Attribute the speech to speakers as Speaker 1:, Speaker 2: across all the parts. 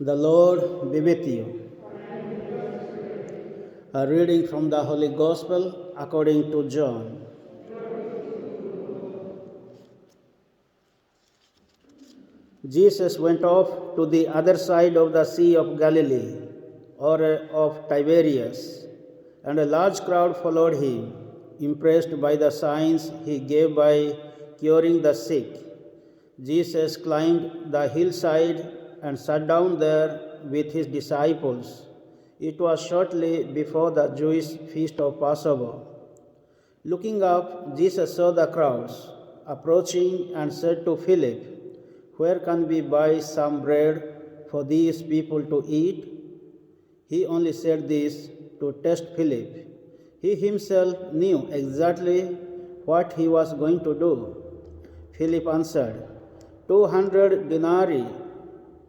Speaker 1: The Lord be with you. A reading from the Holy Gospel according to John. Jesus went off to the other side of the Sea of Galilee, or of Tiberias, and a large crowd followed him, impressed by the signs he gave by curing the sick. Jesus climbed the hillside and sat down there with his disciples. It was shortly before the Jewish feast of Passover. Looking up, Jesus saw the crowds approaching and said to Philip, "Where can we buy some bread for these people to eat?" He only said this to test Philip. He himself knew exactly what he was going to do. Philip answered, 200 denarii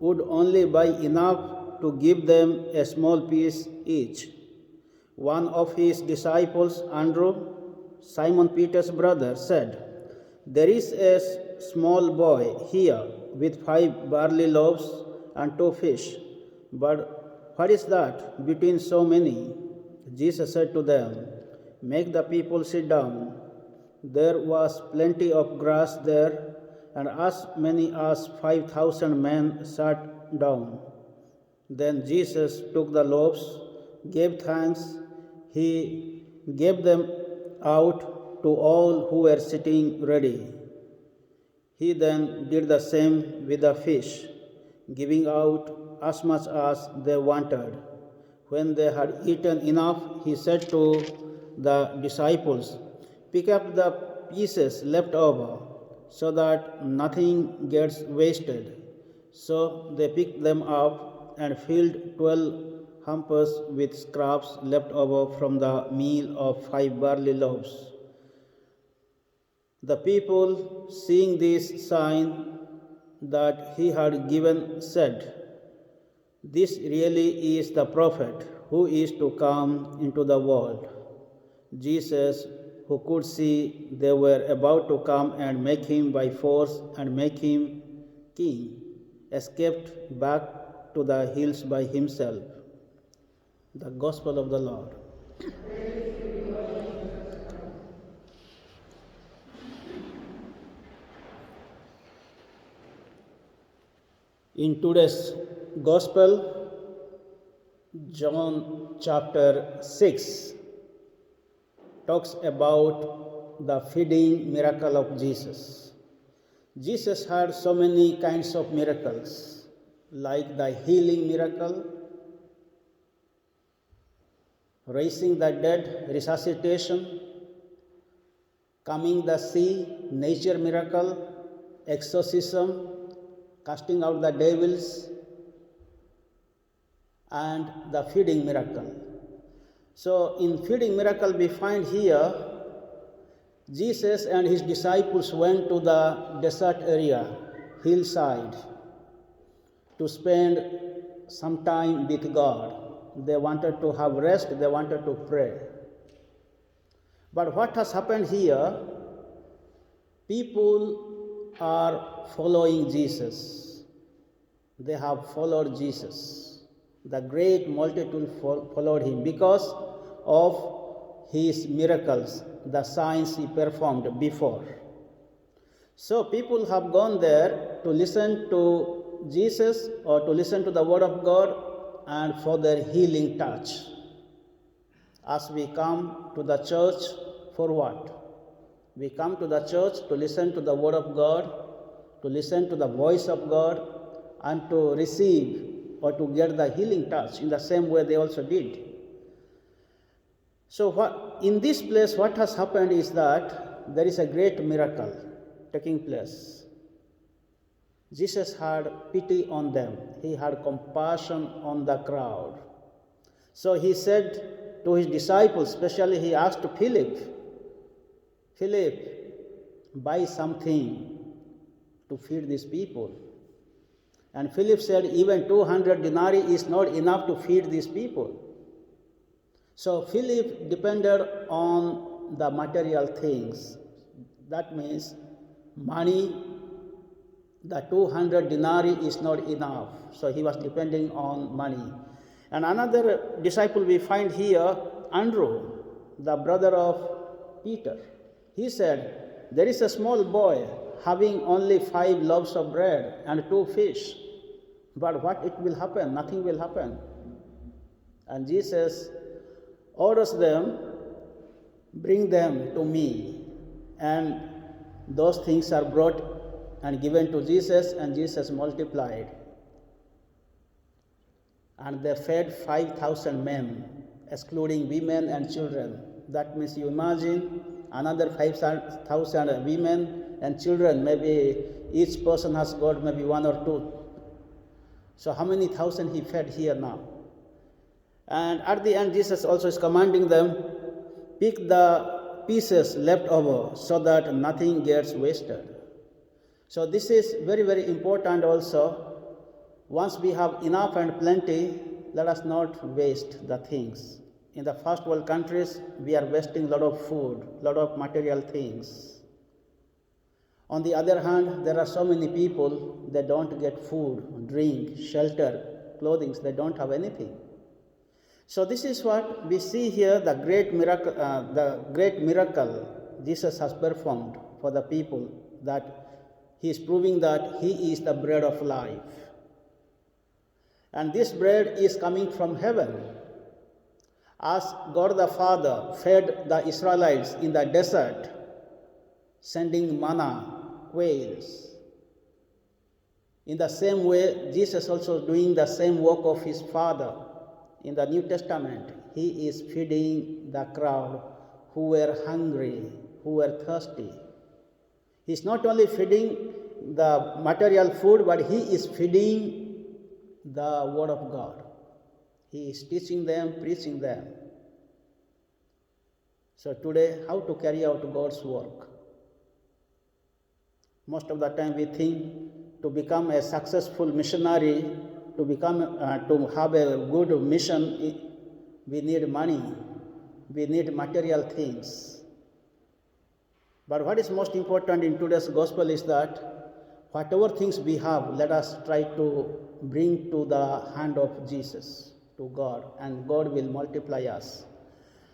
Speaker 1: would only buy enough to give them a small piece each. One of his disciples, Andrew, Simon Peter's brother, said, "There is a small boy here with 5 barley loaves and 2 fish. But what is that between so many?" Jesus said to them, "Make the people sit down." There was plenty of grass there, and as many as 5,000 men sat down. Then Jesus took the loaves, gave thanks. He gave them out to all who were sitting ready. He then did the same with the fish, giving out as much as they wanted. When they had eaten enough, he said to the disciples, "Pick up the pieces left over, so that nothing gets wasted." So they picked them up and filled 12 hampers with scraps left over from the meal of 5 barley loaves. The people, seeing this sign that he had given, said, "This really is the prophet who is to come into the world." Jesus, who could see they were about to come and make him by force and make him king, escaped back to the hills by himself. The Gospel of the Lord. In today's Gospel, John chapter 6 talks about the feeding miracle of Jesus. Jesus had so many kinds of miracles, like the healing miracle, raising the dead, resuscitation, calming the sea, nature miracle, exorcism, casting out the devils, and the feeding miracle. So in feeding miracle we find here, Jesus and his disciples went to the desert area, hillside, to spend some time with God. They wanted to have rest, they wanted to pray. But what has happened here? People are following Jesus. They have followed Jesus. The great multitude followed him because of his miracles, the signs he performed before. So people have gone there to listen to Jesus or to listen to the word of God and for their healing touch. As we come to the church, for what? We come to the church to listen to the word of God, to listen to the voice of God, and to receive or to get the healing touch in the same way they also did. So in this place, what has happened is that there is a great miracle taking place. Jesus had pity on them. He had compassion on the crowd. So he said to his disciples, especially he asked Philip, "Philip, buy something to feed these people." And Philip said, "Even 200 denarii is not enough to feed these people." So Philip depended on the material things. That means money the 200 denarii is not enough. So he was depending on money. And another disciple we find here, Andrew, the brother of Peter. He said, there is a small boy having only 5 loaves of bread and 2 fish. But what it will happen? Nothing will happen. And Jesus orders them, bring them to me. And those things are brought and given to Jesus, and Jesus multiplied. And they fed 5,000 men, excluding women and children. That means you imagine another 5,000 women and children, maybe each person has got maybe 1 or 2. So how many thousand he fed here now? And at the end, Jesus also is commanding them, pick the pieces left over so that nothing gets wasted. So this is very, very important also. Once we have enough and plenty, let us not waste the things. In the first world countries, we are wasting a lot of food, a lot of material things. On the other hand, there are so many people, they don't get food, drink, shelter, clothing, they don't have anything. So this is what we see here, the great miracle Jesus has performed for the people, that he is proving that he is the bread of life. And this bread is coming from heaven. As God the Father fed the Israelites in the desert, sending manna, quails. In the same way, Jesus also doing the same work of his Father. In the New Testament, he is feeding the crowd who were hungry, who were thirsty. He's not only feeding the material food, but he is feeding the Word of God. He is teaching them, preaching them. So today, how to carry out God's work? Most of the time we think to become a successful missionary, to have a good mission, we need money, we need material things. But what is most important in today's gospel is that whatever things we have, let us try to bring to the hand of Jesus, to God, and God will multiply us.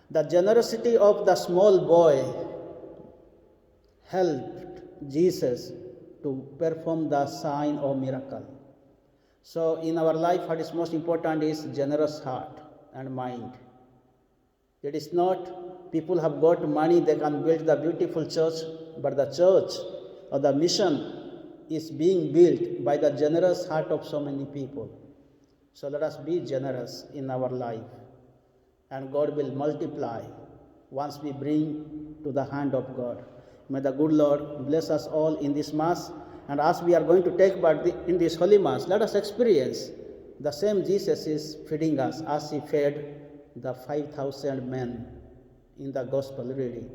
Speaker 1: The generosity of the small boy helped Jesus to perform the sign or miracle. So in our life, what is most important is generous heart and mind. It is not people have got money, they can build the beautiful church, but the church or the mission is being built by the generous heart of so many people. So let us be generous in our life, and God will multiply once we bring to the hand of God. May the good Lord bless us all in this Mass, and as we are going to take part in this Holy Mass, let us experience the same Jesus is feeding us as he fed the 5,000 men in the Gospel reading.